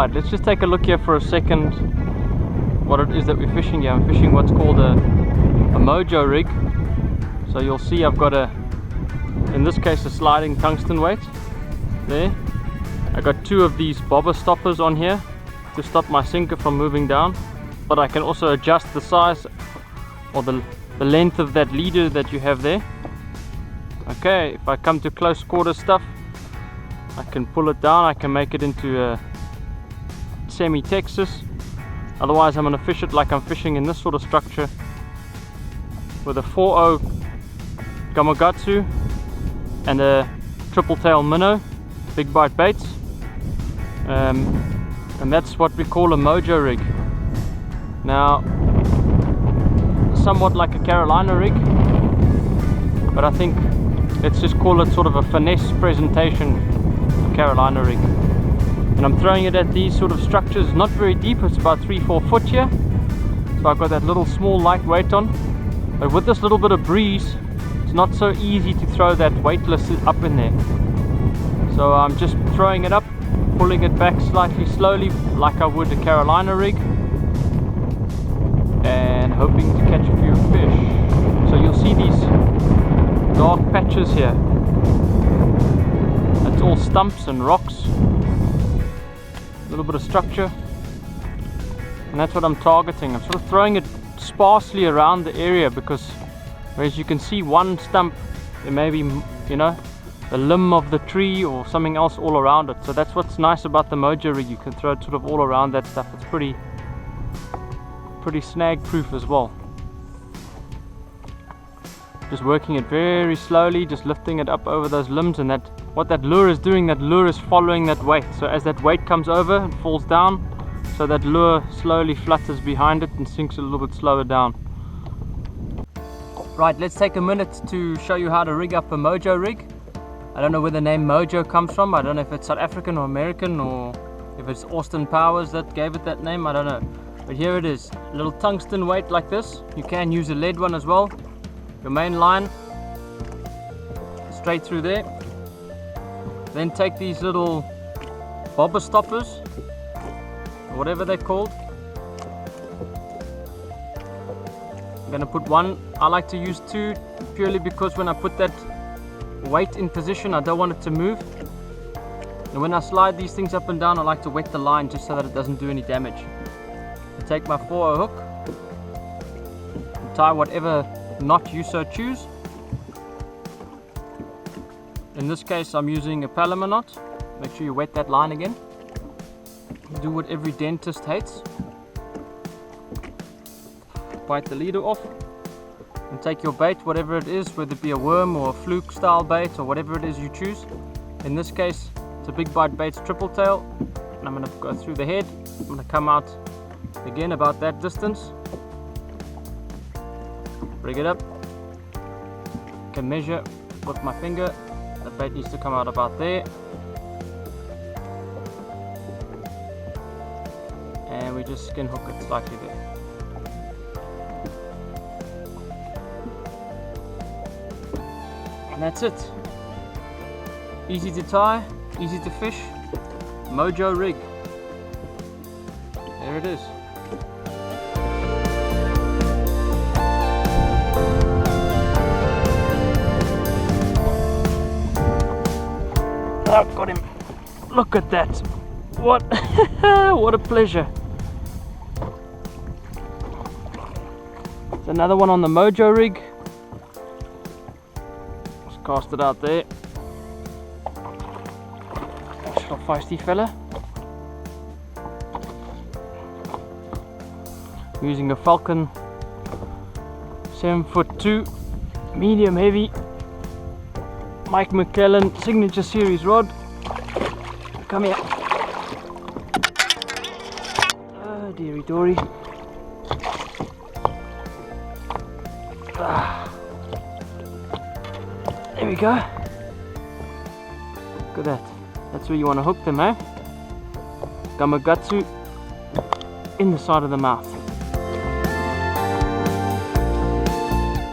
Right, let's just take a look here for a second what it is that we're fishing here. I'm fishing what's called a Mojo-Rig. So you'll see I've got in this case, a sliding tungsten weight there. I got two of these bobber stoppers on here to stop my sinker from moving down, but I can also adjust the size or the length of that leader that you have there. Okay, if I come to close quarter stuff, I can pull it down, I can make it into a semi-Texas. Otherwise I'm going to fish it like I'm fishing in this sort of structure with a 4.0 Gamakatsu and a triple tail minnow, big bite baits, and that's what we call a Mojo-Rig. Now, somewhat like a Carolina rig, but I think let's just call it sort of a finesse presentation Carolina rig. And I'm throwing it at these sort of structures, not very deep, it's about 3-4 foot here. So I've got that little small light weight on, but with this little bit of breeze, it's not so easy to throw that weightless up in there. So I'm just throwing it up, pulling it back slightly slowly like I would a Carolina rig, and hoping to catch a few fish. So you'll see these dark patches here. That's all stumps and rocks, a little bit of structure, and that's what I'm targeting. I'm sort of throwing it sparsely around the area because, as you can see, one stump, there may be, you know, the limb of the tree or something else all around it. So that's what's nice about the Mojo-Rig. You can throw it sort of all around that stuff. It's pretty snag proof as well. Just working it very slowly, just lifting it up over those limbs, and what that lure is doing, that lure is following that weight. So as that weight comes over, it falls down, so that lure slowly flutters behind it and sinks a little bit slower down. Right, let's take a minute to show you how to rig up a Mojo-Rig. I don't know where the name Mojo comes from. I don't know if it's South African or American, or if it's Austin Powers that gave it that name. I don't know. But here it is, a little tungsten weight like this. You can use a lead one as well. Your main line straight through there. Then take these little bobber stoppers, or whatever they're called. I'm going to put one. I like to use two, purely because when I put that weight in position, I don't want it to move. And when I slide these things up and down, I like to wet the line just so that it doesn't do any damage. I take my 4.0 hook and tie whatever knot you so choose. In this case I'm using a Palomar knot. Make sure you wet that line again. Do what every dentist hates. Bite the leader off and take your bait, whatever it is, whether it be a worm or a fluke style bait or whatever it is you choose. In this case it's a big bite bait's triple tail, and I'm going to go through the head. I'm going to come out again about that distance, rig it up, can measure with my finger. The bait needs to come out about there, and we just skin hook it slightly there. And that's it. Easy to tie, easy to fish. Mojo-Rig. There it is. I've got him. Look at that. What what a pleasure. There's another one on the Mojo-Rig. Just cast it out there. Little feisty fella. I'm using a Falcon 7'2", medium heavy Mike McClellan signature series rod. Come here. Oh, dearie dory. There we go. Look at that. That's where you want to hook them, eh? Gamakatsu in the side of the mouth.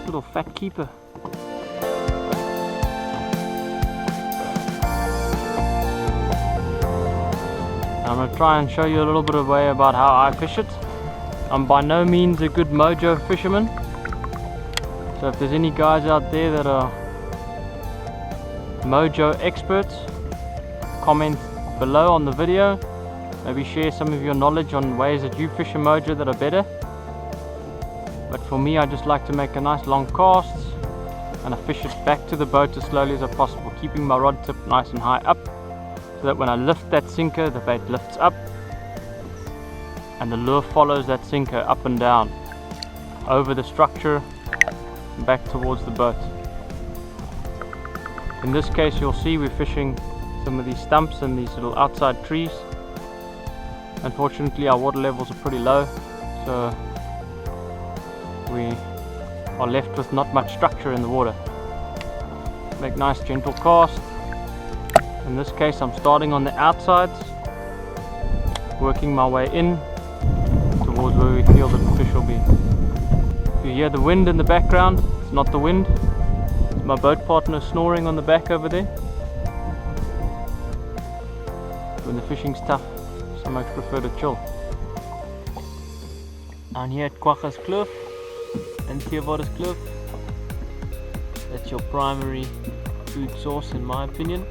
Little fat keeper. I'm going to try and show you a little bit of way about how I fish it. I'm by no means a good mojo fisherman, so if there's any guys out there that are mojo experts, comment below on the video. Maybe share some of your knowledge on ways that you fish a mojo that are better. But for me, I just like to make a nice long cast and I fish it back to the boat as slowly as possible, keeping my rod tip nice and high up, so that when I lift that sinker, the bait lifts up and the lure follows that sinker up and down over the structure and back towards the boat. In this case, you'll see we're fishing some of these stumps and these little outside trees. Unfortunately, our water levels are pretty low, so we are left with not much structure in the water. Make nice gentle cast. In this case, I'm starting on the outsides, working my way in towards where we feel that the fish will be. If you hear the wind in the background, it's not the wind, it's my boat partner snoring on the back over there. When the fishing's tough, some much prefer to chill. Down here at Kwagga's Kloof and Theowaarde's Kloof, that's your primary food source in my opinion.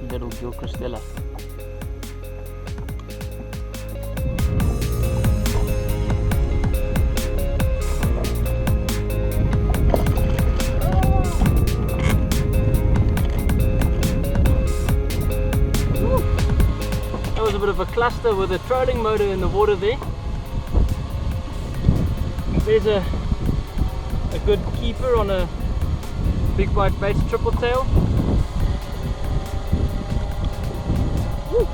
Little Gil Cristela. A bit of a cluster with a trolling motor in the water there. There's a good keeper on a big white baits triple tail. Woo.